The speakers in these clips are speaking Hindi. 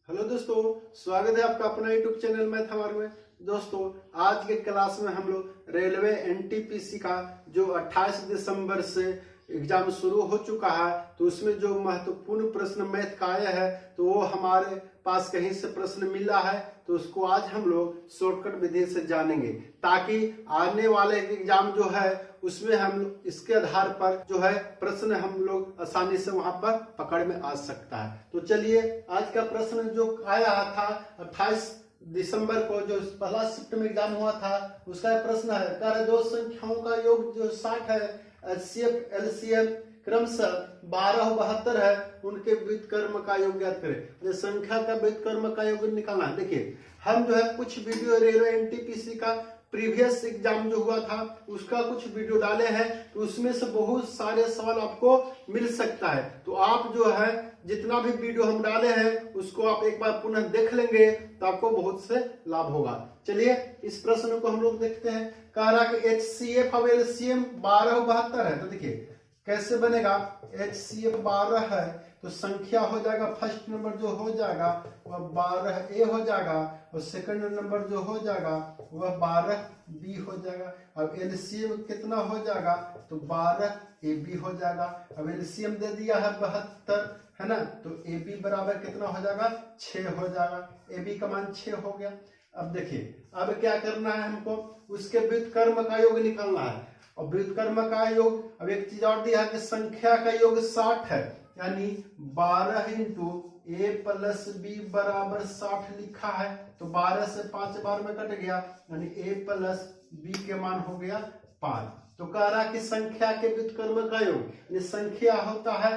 हेलो दोस्तों, स्वागत है आपका अपना यूट्यूब चैनल मैथ हमारे में। दोस्तों, आज के क्लास में हम लोग रेलवे एनटीपीसी का जो 28 दिसंबर से एग्जाम शुरू हो चुका है, तो उसमें जो महत्वपूर्ण प्रश्न मैथ का आया है, तो वो हमारे पास कहीं से प्रश्न मिला है, तो उसको आज हम लोग शॉर्टकट विधि से जानेंगे, ताकि आने वाले एग्जाम जो है उसमें हम लोग इसके आधार पर जो है प्रश्न हम लोग आसानी से वहां पर पकड़ में आ सकता है। तो चलिए, आज का प्रश्न जो आया था 28 दिसंबर को, जो पहला शिफ्ट में एग्जाम हुआ था, उसका प्रश्न है कर दो संख्याओं का योग जो 60 है, एचसीएफ एलसीएम क्रमशः 12 और 72 है, उनके व्युत्क्रम का योग ज्ञात करें। संख्या का व्युत्क्रम का योग निकालना है। देखिए, हम जो है कुछ वीडियो रेलवे एनटीपीसी का प्रीवियस एग्जाम जो हुआ था उसका कुछ वीडियो डाले हैं, तो उसमें से बहुत सारे सवाल आपको मिल सकता है। तो आप जो है जितना भी वीडियो हम डाले हैं उसको आप एक बार पुनः देख लेंगे तो आपको बहुत से लाभ होगा। चलिए, इस प्रश्न को हम लोग देखते हैं। कह रहा कि एचसीएफ और एलसीएम 12 और 72 है। तो देखिए कैसे बनेगा। एचसीएफ 12 है तो संख्या हो जाएगा, फर्स्ट नंबर जो हो जाएगा वह 12A हो जाएगा, और सेकंड नंबर जो हो जाएगा वह 12B हो जाएगा। अब एलसीएम कितना हो जाएगा, तो 12AB हो जाएगा। अब एलसीएम दे दिया है 72 है ना, तो AB बराबर कितना हो जाएगा, 6 हो जाएगा। AB का मान 6 हो गया। अब देखिए, अब क्या करना है हमको, उसके व्युत्क्रम का योग निकालना है। और व्युत्क्रम का योग, अब एक चीज और दिया है कि संख्या का योग 60 है, यानी 12 इंटू ए प्लस बी बराबर 60 लिखा है, तो 12 से 5 बार में कट गया, यानी ए प्लस बी के मान हो गया 5। तो कह रहा कि संख्या के व्युत्क्रम का योग, यानी संख्या होता है,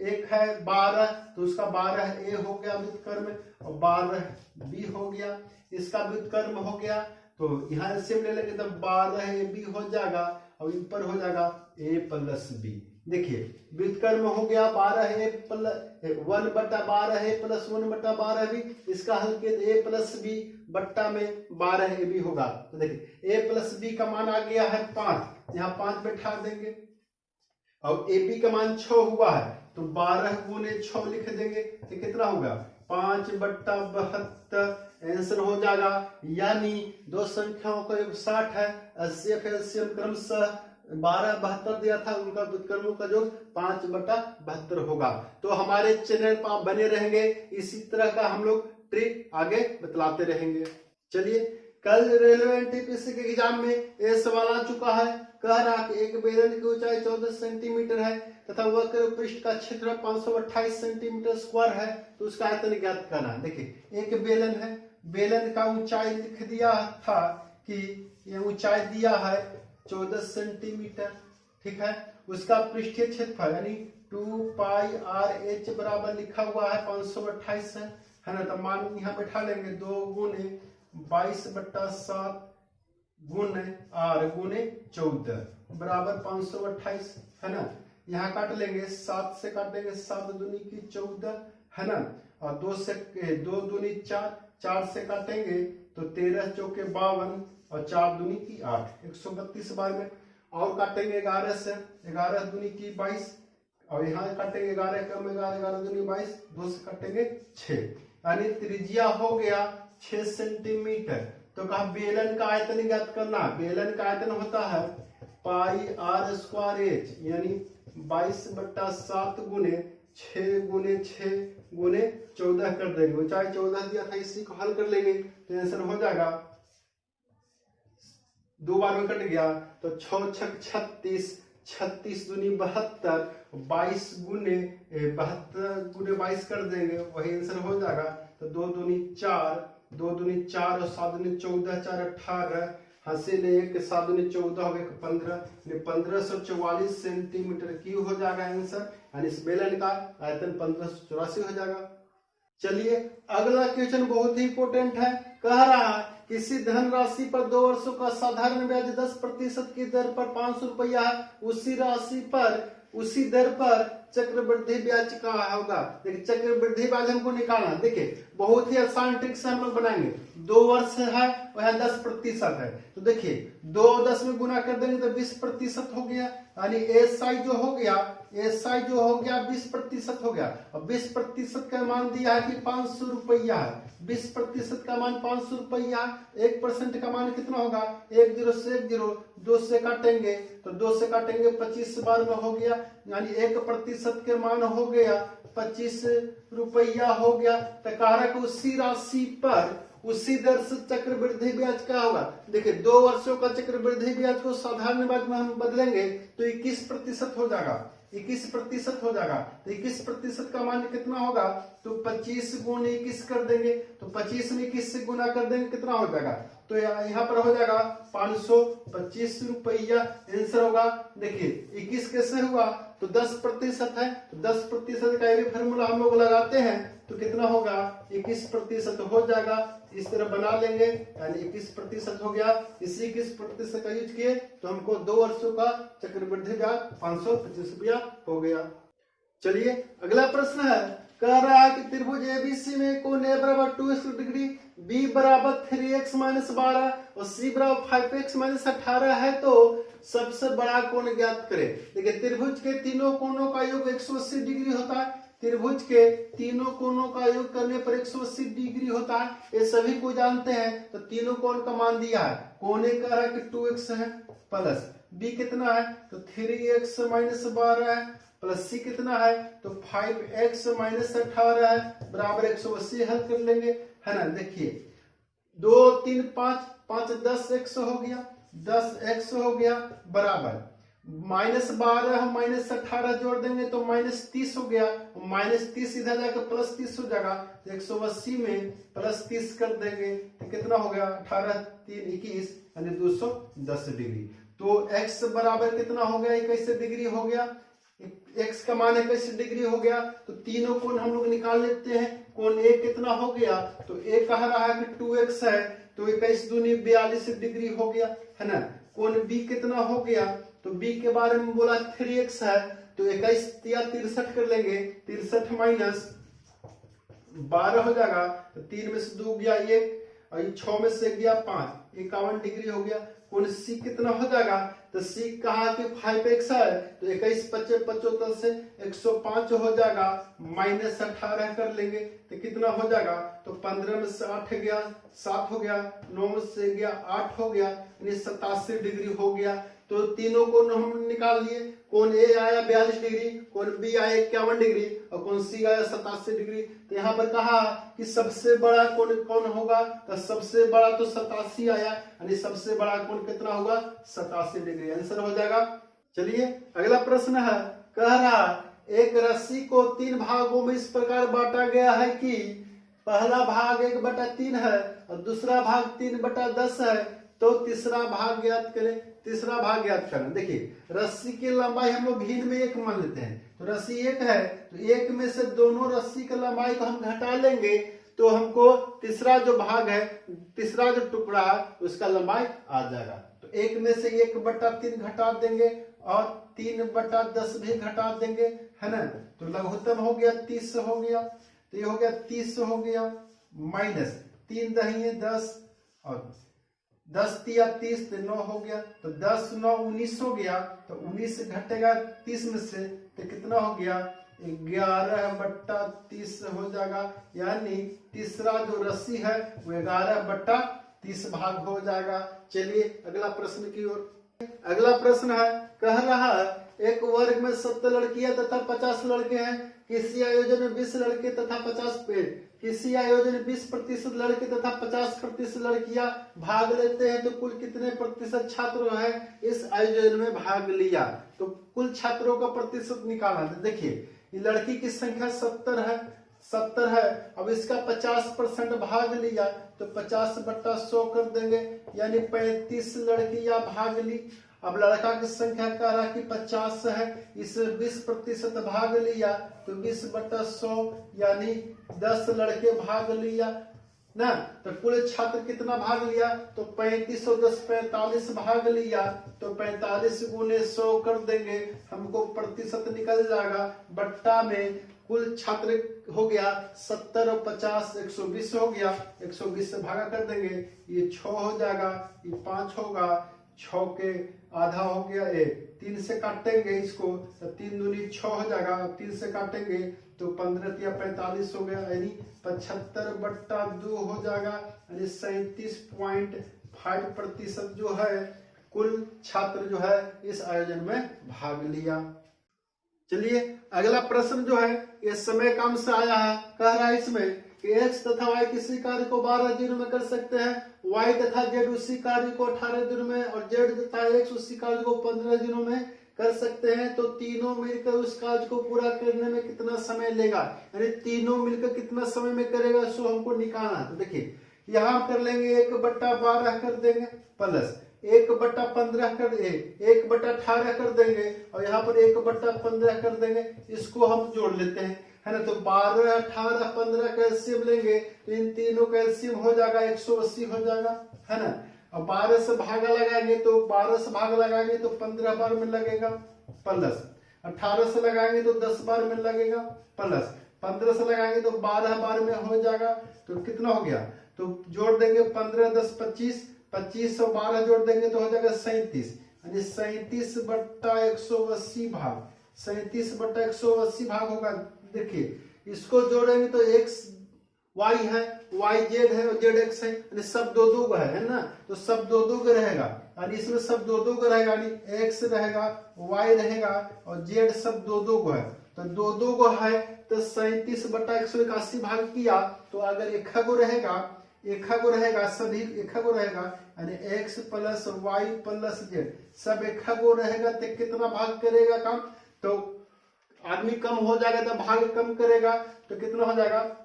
एक है 12 तो उसका 12A हो गया व्युत्क्रम, और 12B हो गया, इसका व्युत्क्रम हो गया। तो यहाँ से ले लेंगे तो 12AB हो जाएगा, और ऊपर हो जाएगा A प्लस बी। देखिए व्युत्क्रम हो गया 12A plus 1/12A plus 1/12B, इसका हल किया A प्लस बी बट्टा में 12AB होगा। तो देखिए A प्लस बी का मान आ गया है 5, यहाँ 5 बैठा देंगे, और AB का मान 6 हुआ है, तो 12 गुने 6 लिख देंगे, तो कितना होगा 5/72 आंसर हो जाएगा। यानी दो संख्याओं का योग 60 है, एचसीएफ एलसीएम क्रमशः 12/72 दिया था, उनका व्युत्क्रमों का योग 5/72 होगा। तो हमारे चैनल पर आप बने रहेंगे, इसी तरह का हम लोग ट्रिक आगे बतलाते रहेंगे। चलिए, कल रेलवे एनटीपीसी के एग्जाम में ये सवाल आ चुका है। कह रहा कि एक बेलन की ऊंचाई 14 सेंटीमीटर है तथा वक्र पृष्ठ का क्षेत्र 528 सेंटीमीटर स्क्वायर है, तो उसका आयतन ज्ञात करना है। देखिए एक बेलन है, बेलन का ऊंचाई लिख दिया था कि ये ऊंचाई दिया है 14 सेंटीमीटर, ठीक है। उसका पृष्ठीय क्षेत्रफल यानी 2πr/h बराबर लिखा हुआ है 528 है ना। तो मान यहाँ बैठा लेंगे 2 गुने 22/7 गुने r गुने 14 बराबर 528 है ना। यहाँ काट लेंगे, 7 से काटेंगे, 7 दूनी की 14 है ना, और 2 से 2 दूनी 4, 4 से काटेंगे तो 13 चौके 52, और 4 दूनी की 8, 132 बार में। और काटेंगे 11 से, 11 दूनी की 22, और यहाँ काटेंगे 11 कम 11, 11 दूनी 22, 2 से काटेंगे 6, यानी त्रिज्या हो गया 6 सेंटीमीटर। तो कहा बेलन का आयतन ज्ञात करना। बेलन का आयतन होता है πr²h, यानी 22/7 गुने 6 गुने 6 गुने 14 कर देंगे। ऊंचाई 14 दिया था, इसी को हल कर लेंगे तो आंसर हो जाएगा, 2 बार में कट गया, तो 6 छक 36, 36 दूनी 72, 22 गुने 72 गुने 22 कर देंगे, वही आंसर हो जाएगा। तो 2 दूनी 4, 2 दूनी 4 और 7 दूनी 14, 4 18, हासिल 1 7 दूनी 14 हो गया 15, 1544 सेंटीमीटर क्यूब हो जाएगा आंसर, यानी इस बेलन का आयतन 1584 हो जाएगा। चलिए, अगला क्वेश्चन बहुत ही इंपॉर्टेंट है। कह रहा है किसी धनराशि पर 2 वर्षों का साधारण ब्याज 10% की दर पर 500 रुपया है, उसी राशि पर उसी दर पर चक्रवृद्धि ब्याज का होगा। देखिए चक्रवृद्धि ब्याज हमको निकालना। देखिए बहुत ही आसान ट्रिक से हम लोग बनाएंगे। 2 वर्ष है वह 10% है, तो देखिए 2 10 में गुना कर देंगे तो 20% हो गया, यानी एसआई जो हो गया एसआई जो हो गया 20% हो गया। अब 20% का मान दिया है कि 500 रुपया है, 20% का मान 500 रुपया, 1% का मान कितना होगा, 1 0 से 1 0, 2 से काटेंगे तो 2 से काटेंगे 25 बार में हो गया, यानी 1% के मान हो गया 25 रुपया हो गया। तो कारक उसी राशि पर उसी दर से चक्रवृद्धि ब्याज क्या होगा। देखिए 2 वर्षों का चक्रवृद्धि ब्याज को साधारण ब्याज में हम बदलेंगे तो 21% हो जाएगा, 21% हो जाएगा। तो 21% का मान कितना होगा, तो 25 गुणे 21 कर देंगे, तो 25 में 21 से गुना कर देंगे कितना हो जाएगा, तो यहाँ पर हो जाएगा 525 रुपया आंसर होगा। देखिए 21 कैसे हुआ, तो 10% है, तो 10% का भी फॉर्मूला हम लोग लगाते हैं तो कितना होगा, 21% हो जाएगा। इस तरह बना लेंगे, यानी 21% हो गया। इसी 21% का यूज किए तो हमको 2 वर्षों का चक्रवृद्धि ब्याज 525 रुपया हो गया। चलिए अगला प्रश्न है, कह रहा है कि त्रिभुज एबीसी में कोण ए बराबर 2x डिग्री, बी बराबर 3x माइनस 12 और सी बराबर 5x माइनस 18 है, तो सबसे बड़ा कोण ज्ञात करें। देखिए त्रिभुज के तीनों कोणों का योग 180 डिग्री होता है, त्रिभुज के तीनों कोणों का योग करने पर 180 डिग्री होता है, ये सभी को जानते हैं। तो तीनों कोण का मान दिया है, कोण ए कह रहा है कि 2x है, प्लस बी कितना है, तो 3x माइनस 12 है, प्लस सी कितना है, तो 5x माइनस 18 है, बराबर 180 हल कर लेंगे, है ना। देखिए 2 3 5 5 10x हो गया, 10x हो गया, बराबर माइनस 12 माइनस 18 जोड़ देंगे तो माइनस 30 हो गया, माइनस 30 इधर जाकर प्लस 30 हो जाएगा, तो 180 में प्लस 30 कर देंगे तो कितना हो गया, 18 3 21 यानी 210 डिग्री। तो x बराबर कितना हो गया, 21 डिग्री हो गया, x का मान 21 डिग्री हो गया। तो तीनों कोण हम लोग निकाल लेते हैं। कोण a कितना हो गया, तो a कह रहा है कि 2x है, तो 21 दूनी 42 डिग्री हो गया, है ना। कोण b कितना हो गया, तो b के बारे में बोला 3x है, तो 21 या 63 कर लेंगे, 63 माइनस 12 हो जाएगा, तो 3 में से 2 गया 1 और 6 में से गया 5, 51 डिग्री हो गया। कोण c कितना हो जाएगा, तो c कहा कि 5x है, तो 21 25 75 से 105 हो जाएगा, माइनस 18 कर लेंगे तो कितना हो जाएगा, तो 15 में से 8 गया 7 हो गया, 9 में से गया 8 हो गया, यानी 87 डिग्री हो गया। तो तीनों कोण हम निकाल लिए, कोण ए आया 42 डिग्री, कोण बी आया 51 डिग्री और कोण सी आया 87 डिग्री। तो यहाँ पर कहा कि सबसे बड़ा कोण कौन होगा, तो सबसे बड़ा तो 87 आया, यानी सबसे बड़ा कोण कितना होगा, 87 डिग्री, आंसर हो जाएगा। चलिए अगला प्रश्न है, कह रहा एक राशि को 3 भागों में इस प्रकार बांटा गया है कि पहला भाग 1/3 है और दूसरा भाग 3/10 है, तो तीसरा भाग ज्ञात करें। तीसरा भाग ज्ञात करना, देखिए रस्सी की लंबाई हम लोग भिन्न में 1 मान लेते हैं, तो रस्सी 1 है, तो 1 में से दोनों रस्सी की लंबाई को हम घटा लेंगे तो हमको तीसरा जो भाग है, तीसरा जो टुकड़ा है उसका लंबाई आ जाएगा। तो 1 में से 1/3 घटा देंगे और 3/10 भी घटा देंगे, है ना। तो लघुत्तम हो गया 30 हो गया, तो ये हो गया 30 हो गया, माइनस 3 दही 10 और 10 तिया 30 तो 9 हो गया, तो 10 9 19 हो गया, तो 19 घटेगा 30 में से तो कितना हो गया, 11/30 हो जाएगा, यानी तीसरा जो रस्सी है वो 11/30 भाग हो जाएगा। चलिए अगला प्रश्न की ओर। अगला प्रश्न है, कह रहा है एक वर्ग में 70 लड़कियां तथा 50 लड़के हैं, किसी आयोजन में 20 लड़के तथा 50 पेड़, किसी आयोजन में 20% लड़के तथा 50% लड़कियां भाग लेते हैं, तो कुल कितने प्रतिशत छात्र है इस आयोजन में भाग लिया। तो कुल छात्रों का प्रतिशत निकालना है। देखिए ये लड़की की संख्या 70 है, अब इसका 50% भाग लिया तो 50/100 कर देंगे, यानी 35 लड़कियां भाग ली। अब लड़का की संख्या कह रहा कि 50 है, इसे 20% भाग लिया तो 20/100 यानी 10 लड़के भाग लिया ना। तो कुल छात्र कितना भाग लिया, तो 35 और 10 45 भाग लिया, तो 45 गुने 100 कर देंगे, हमको प्रतिशत निकल जाएगा। बट्टा में कुल छात्र हो गया 70 और 50 120 हो गया, 120 से भागा कर देंगे, ये 6 हो जाएगा, ये 5 होगा, 6 के आधा हो गया 3 से काटेंगे इसको तो 3 दूनी 6 हो जाएगा। 3 से काटेंगे तो 15 या 45 हो गया, यानी 75/2 हो जाएगा, यानी 37.5% जो है कुल छात्र जो है इस आयोजन में भाग लिया। चलिए अगला प्रश्न जो है ये समय काम से आया है। कह रहा है इसमें कि x तथा y किसी कार्य को 12 दिनों में कर सकते हैं, y तथा z उसी कार्य को 18 दिनों में और z तथा x उसी कार्य को 15 दिनों में कर सकते हैं, तो तीनों मिलकर उस कार्य को पूरा करने में कितना समय लेगा, यानी तीनों मिलकर कितना समय में करेगा सो हमको निकालना है। तो देखिए यहाँ कर लेंगे 1/12 कर देंगे प्लस 1/15 कर 1/18 कर देंगे और यहाँ पर 1/15 कर देंगे। इसको हम जोड़ लेते हैं, है ना। तो 12, 18, 15 का एलसीएम लेंगे तो इन तीनों का एलसीएम हो जाएगा 180 हो जाएगा, है ना। और 12 से भागा लगाएंगे तो 12 से भाग लगाएंगे तो 15 बार में लगेगा प्लस 18 से लगाएंगे तो 10 बार में लगेगा प्लस 15 से लगाएंगे तो 12 बार में हो जाएगा। तो कितना हो गया, तो जोड़ देंगे 15, 10, 25, 25 और 12 जोड़ देंगे तो हो जाएगा 37, यानी 37/180 भाग 37/180 भाग होगा। देखिए इसको जोड़ेंगे तो x y है, y z है और z x है, यानी सब दो दो का है ना। तो सब दो दो का रहेगा, यानी इसमें सब दो दो का रहेगा, यानी x रहेगा, y रहेगा और z सब दो दो को है। तो दो दो को है तो 37/181 भाग किया तो अगर एक को रहेगा सभी एक को रहेगा, यानी x plus y plus z सब एक को रहेगा तो कितना भाग करेगा काम, तो आदमी कम हो जाएगा तो भाग कम करेगा, तो कितना हो जाएगा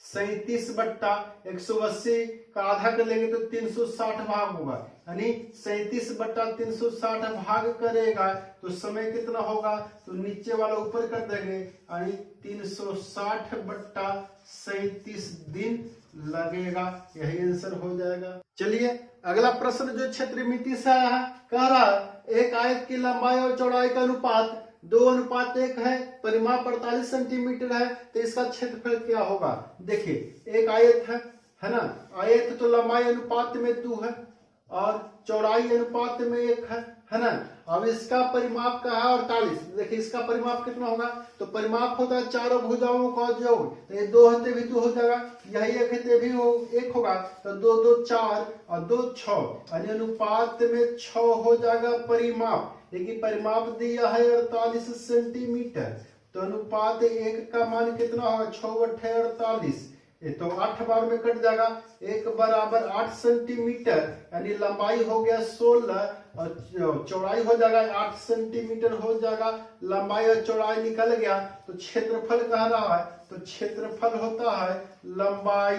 37/180 का आधा कर लेंगे तो 360 भाग होगा, यानी 37/360 भाग करेगा तो समय कितना होगा, तो नीचे वाला ऊपर कर देंगे, यानी 360/37 दिन लगेगा। यही आंसर हो जाएगा। चलिए अगला प्रश्न जो क्षेत्रमिति से आया है, कह रहा है एक आयत की लंबाई और चौड़ाई का अनुपात 2:1 है, परिमाप 48 सेंटीमीटर है, तो इसका क्षेत्रफल क्या होगा। देखिए एक आयत है ना, आयत तो लंबाई अनुपात में 2 है और चौड़ाई अनुपात में 1 है ना। अब इसका परिमाप का है 48, देखिए इसका परिमाप कितना होगा, तो परिमाप होता है चारों भुजाओं का जोड़, तो ये 2 होते भी 2 हो जाएगा, यही 1 है भी 1 होगा, तो 2 2 4 और 2 6, यानी अनुपात में 6 हो जाएगा परिमाप। देखिए परिमाप दिया है 48 सेंटीमीटर, तो अनुपात 1 का मान कितना होगा 6/48, ये तो 8 बार में कट जाएगा, 1 बराबर 8 सेंटीमीटर, यानी लंबाई हो गया 16 और चौड़ाई हो जाएगा 8 सेंटीमीटर हो जाएगा। लंबाई और चौड़ाई निकल गया तो क्षेत्रफल कह रहा है, तो क्षेत्रफल होता है लंबाई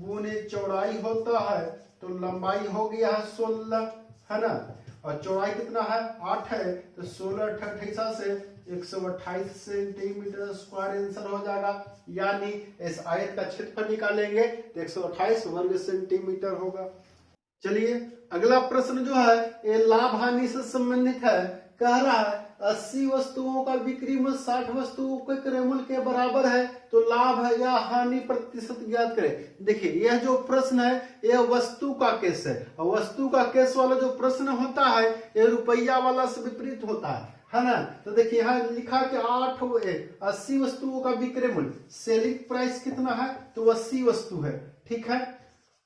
गुने चौड़ाई होता है, तो लंबाई हो गया है 16, है ना, और चौड़ाई कितना है 8 है, तो 16 28 से 128 सेंटीमीटर स्क्वायर आंसर हो जाएगा, यानी इस आयत का क्षेत्रफल निकालेंगे तो 128 वर्ग सेंटीमीटर होगा। चलिए अगला प्रश्न जो है ये लाभ हानि से संबंधित है। कह रहा है 80 वस्तुओं का बिक्री मूल्य 60 वस्तुओं के क्रय मूल्य के बराबर है, तो लाभ है या हानि प्रतिशत ज्ञात करें। देखिए यह जो प्रश्न है यह वस्तु का केस है, और वस्तु का केस वाला जो प्रश्न होता है यह रुपया वाला से विपरीत होता है ना। तो देखिए यहाँ लिखा कि 80 वस्तुओं का विक्रय मूल्य, सेलिंग प्राइस कितना है, तो 80 वस्तु है, ठीक है,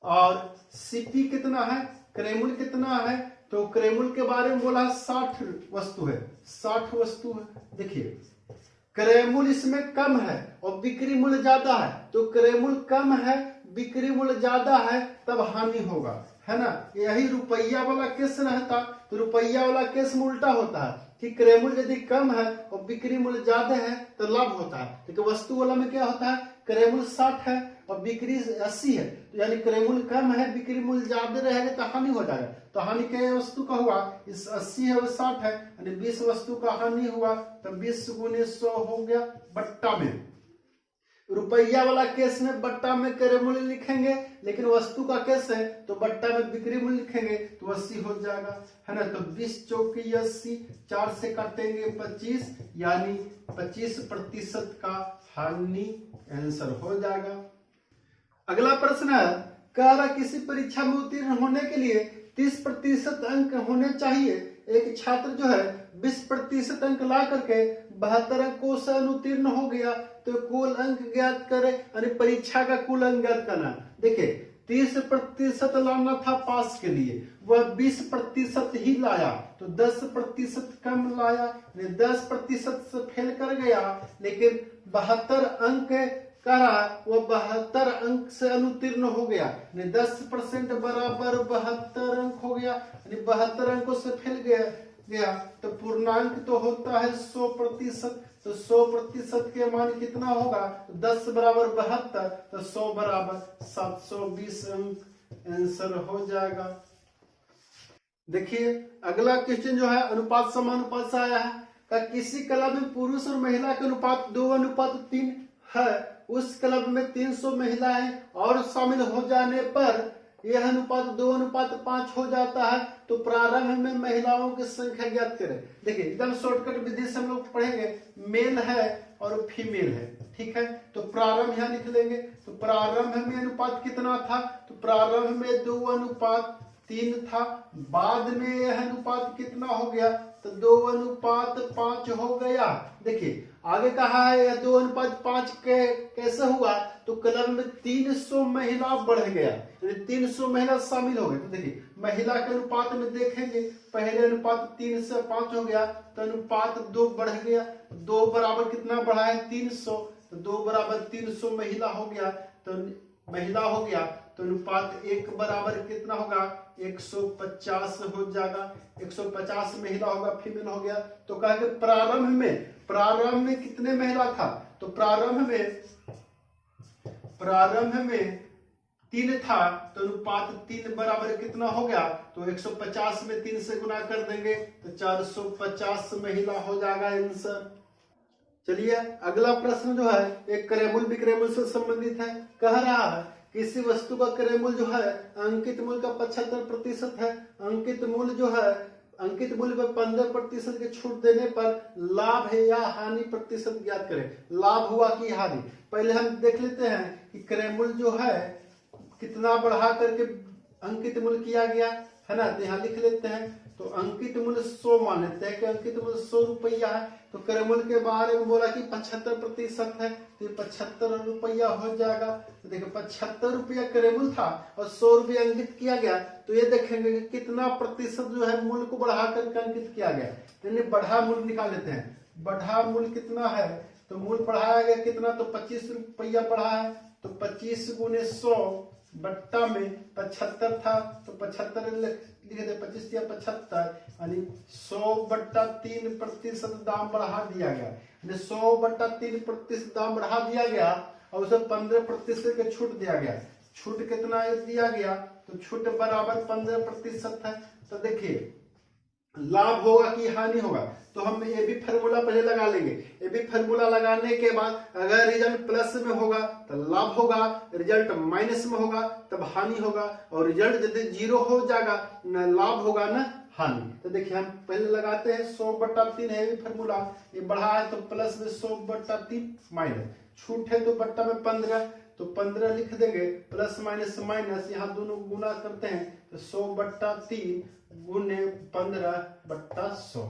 और सीपी कितना है, क्रय मूल्य कितना है, तो क्रय मूल्य के बारे में बोला 60 वस्तु है, 60 वस्तु है। देखिए क्रय मूल्य इसमें कम है और बिक्री मूल्य ज्यादा है, तो क्रय मूल्य कम है बिक्री मूल्य ज्यादा है तब हानि होगा, है ना। यही रुपया वाला केस रहता, तो रुपया वाला केस में उल्टा होता है कि क्रय मूल्य यदि कम है और बिक्री मूल्य ज्यादा है तो लाभ होता है। लेकिन वस्तु वाला में क्या होता है, क्रय मूल्य 60 है और बिक्री 80 है, तो यानी क्रय मूल्य कम है बिक्री मूल्य ज्यादा रहेगा तो हानि हो जाएगा। तो हानि क्या वस्तु का हुआ, इस 80 है वो 60 है, यानी 20 वस्तु का हानि हुआ, तो 20 गुने 100 हो गया बट्टा में। रुपया वाला केस में बट्टा में क्रय मूल्य लिखेंगे, लेकिन वस्तु का केस है तो बट्टा में बिक्री मूल्य लिखेंगे तो 80 हो जाएगा, है ना। तो 20 चौकी 80, 4 से काटेंगे 25, यानी 25% का हानि आंसर हो जाएगा। अगला प्रश्न है, कह रहा किसी परीक्षा में उत्तीर्ण होने के लिए 30% अंक होने चाहिए। एक छात्र जो है 20% अंक ला करके 72 अंकों से अनुत्तीर्ण हो गया, तो कुल अंक ज्ञात करे, यानी परीक्षा का कुल अंक ज्ञात करना। देखिए 30% लाना था पास के लिए, वह 20% ही लाया, तो 10% कम लाया, 10% से फेल कर गया, लेकिन 72 अंक करा, वह 72 अंक से अनुत्तीर्ण हो गया, 10% बराबर 72 अंक हो गया, 72 अंकों से फेल गया तो पूर्णांक तो होता है 100%, तो 100% के मान कितना होगा, 10 बराबर 72, तो 100 बराबर 720 अंक आंसर हो जाएगा। देखिए अगला क्वेश्चन जो है अनुपात समानुपात से आया है। का किसी क्लब में पुरुष और महिला के अनुपात 2:3 है, उस क्लब में 300 महिलाएं और शामिल हो जाने पर यह अनुपात 2:5 हो जाता है, तो प्रारंभ में महिलाओं की संख्या ज्ञात करें। देखिए एकदम शॉर्टकट विधि से हम लोग पढ़ेंगे, मेल है और फीमेल है, ठीक है, तो प्रारंभ यहां लिख लेंगे। तो प्रारंभ में अनुपात कितना था, तो प्रारंभ में 2:3 था, बाद में यह अनुपात कितना हो गया, तो 2:5 हो गया। देखिए आगे कहा है यह 2:5 कैसे हुआ, तो क्लब में 300 महिला बढ़ गया, 300 महिला शामिल हो गए। तो देखिए महिला के अनुपात में देखेंगे, पहले अनुपात 3 से 5 हो गया, तो अनुपात 2 बढ़ गया, 2 बराबर कितना बढ़ा है 300, तो 2 बराबर 300 महिला हो गया, तो महिला हो गया, तो अनुपात 1 बराबर कितना होगा 150 हो जाएगा, 150 महिला होगा, फीमेल हो गया। तो कहा कि प्रारंभ में कितने महिला था, तो प्रारंभ में 3 था, तो अनुपात 3 बराबर कितना हो गया, तो 150 में 3 से गुना कर देंगे, तो 450 महिला हो जाएगा आंसर। चलिए अगला प्रश्न जो है एक क्रय मूल्य विक्रय मूल्य से संबंधित है। कह रहा है किसी वस्तु का क्रय मूल्य जो है अंकित मूल्य का 75% है, अंकित मूल्य जो है अंकित मूल्य पर 15% की छूट देने पर लाभ है या हानि प्रतिशत ज्ञात करें। लाभ हुआ कि हानि, पहले हम देख लेते हैं कि क्रय मूल्य जो है कितना बढ़ा करके अंकित मूल्य किया गया है ना, तो यहाँ लिख लेते हैं। तो अंकित मूल्य 100 मान लेते हैं कि अंकित मूल्य 100 रुपया है, तो क्रय मूल्य के बारे में बोला कि 75% है, तो 75 रुपया हो जाएगा। तो देखो 75 रुपया क्रय मूल्य था और 100 रुपया अंकित किया गया, तो ये देखेंगे कि कितना प्रतिशत जो है मूल्य को बढ़ा करके अंकित किया गया, यानी बढ़ा मूल्य निकाल लेते हैं। बढ़ा मूल्य कितना है, तो मूल्य बढ़ाया गया कितना, तो 25 रुपया बढ़ा है, तो 25 गुने 100 बट्टा में 75 था, तो 75 लिखे थे, 25 या 75, यानी 100/3% दाम बढ़ा दिया गया, 100/3% दाम बढ़ा दिया गया और उसे 15% के छूट दिया गया। छूट कितना दिया गया, तो छूट बराबर 15% है। तो देखिए लाभ होगा कि हानि होगा, तो हम ये भी फार्मूला पहले लगा लेंगे। ये भी फार्मूला लगाने के बाद अगर रिजल्ट प्लस में होगा तो लाभ होगा, रिजल्ट माइनस में होगा तब हानि होगा, और रिजल्ट यदि 0 हो जाएगा न लाभ होगा न हानि। तो देखिए हम पहले लगाते हैं 100/3 है फार्मूला, ये बढ़ा है तो प्लस में 100/3 माइनस, छूट है तो बट्टा में 15, तो 15 लिख देंगे, प्लस माइनस माइनस, यहाँ दोनों गुना करते हैं, तो 100/3 गुने 15/100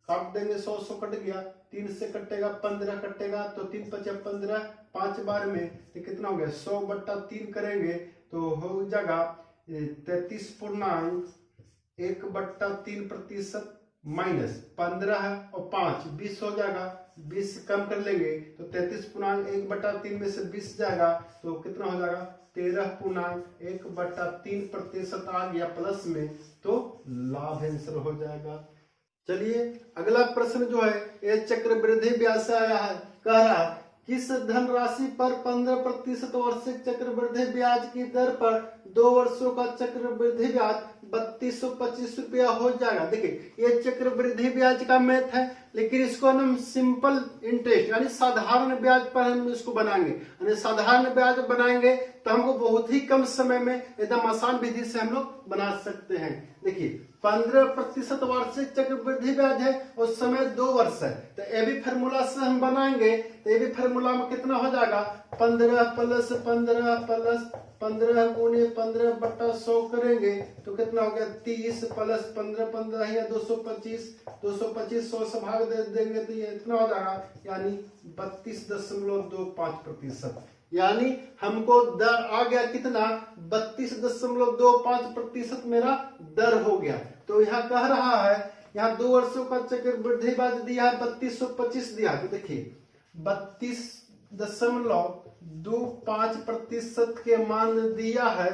काट देंगे, 100 कट गया, 3 से कटेगा 15 कटेगा, तो 3 × 5 = 15, 5 बार में तो कितना हो गया 100/3 करेंगे तो हो जाएगा 33.1/3% माइनस 15 है और 5 20 हो जाएगा, 20 कम कर लेंगे तो 33.1/3 में से 20 जाएगा, तो कितना हो जाएगा 13.1/3% आ गया प्लस में, तो लाभ आंसर हो जाएगा। चलिए अगला प्रश्न जो है ये चक्रवृद्धि ब्याज से आया है। कह रहा है किस धनराशि पर 15% वार्षिक चक्रवृद्धि ब्याज की दर पर 2 वर्षों का चक्रवृद्धि ब्याज 3225 रुपया हो जाएगा। देखिए ये चक्रवृद्धि ब्याज का मैथ है, लेकिन इसको हम सिंपल इंटरेस्ट यानी साधारण ब्याज पर हम इसको बनाएंगे, यानी साधारण ब्याज बनाएंगे तो हमको बहुत ही कम समय में एकदम आसान विधि से हम लोग बना सकते हैं। देखिए 15% वार्षिक चक्रवृद्धि ब्याज है और समय 2 वर्ष है, तो ये भी फार्मूला से हम बनाएंगे, तो ये भी फार्मूला में कितना हो जाएगा 15 प्लस 15 प्लस 15 गुने 15 बटा 100 करेंगे तो कितना हो गया 30 प्लस 15 15 या 225 225 100 से भाग दे देंगे तो ये इतना हो जाएगा यानी 32.25%। यानी हमको दर आ गया कितना 32.25% मेरा दर हो गया। तो यहाँ कह रहा है यहाँ 2 वर्षों का चक्रवृद्धि ब्याज दिया है 3225 दिया। तो देखिए 32.25% के मान दिया है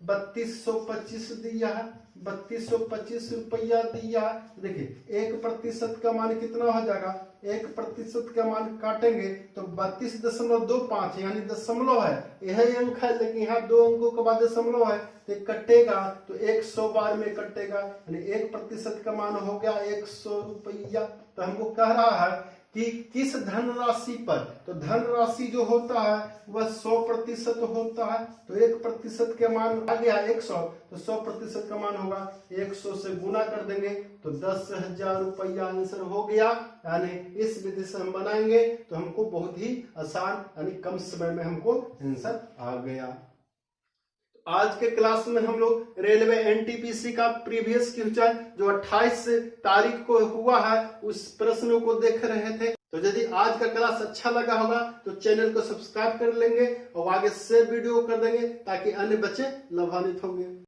3225 दिया है 3225 रुपया दिया है। देखिए 1% का मान कितना हो जाएगा 1% का मान काटेंगे तो 32.25 यानी दशमलव है यही अंक है लेकिन यहाँ 2 अंकों के बाद दशमलव है तो कटेगा तो 100 बार में कटेगा यानी 1% का मान हो गया 100 रुपया। तो हमको कह रहा है कि किस धनराशि पर, तो धनराशि जो होता है वह 100% होता है तो 1% के मान आ गया 100 तो 100% का मान होगा 100 से गुना कर देंगे तो 10,000 रुपया आंसर हो गया। यानी इस विधि से हम बनाएंगे तो हमको बहुत ही आसान यानी कम समय में हमको आंसर आ गया। आज के क्लास में हम लोग रेलवे एनटीपीसी का प्रीवियस क्वेश्चन जो 28 तारीख को हुआ है उस प्रश्नों को देख रहे थे। तो यदि आज का क्लास अच्छा लगा होगा तो चैनल को सब्सक्राइब कर लेंगे और आगे शेयर वीडियो कर देंगे ताकि अन्य बच्चे लाभान्वित होंगे।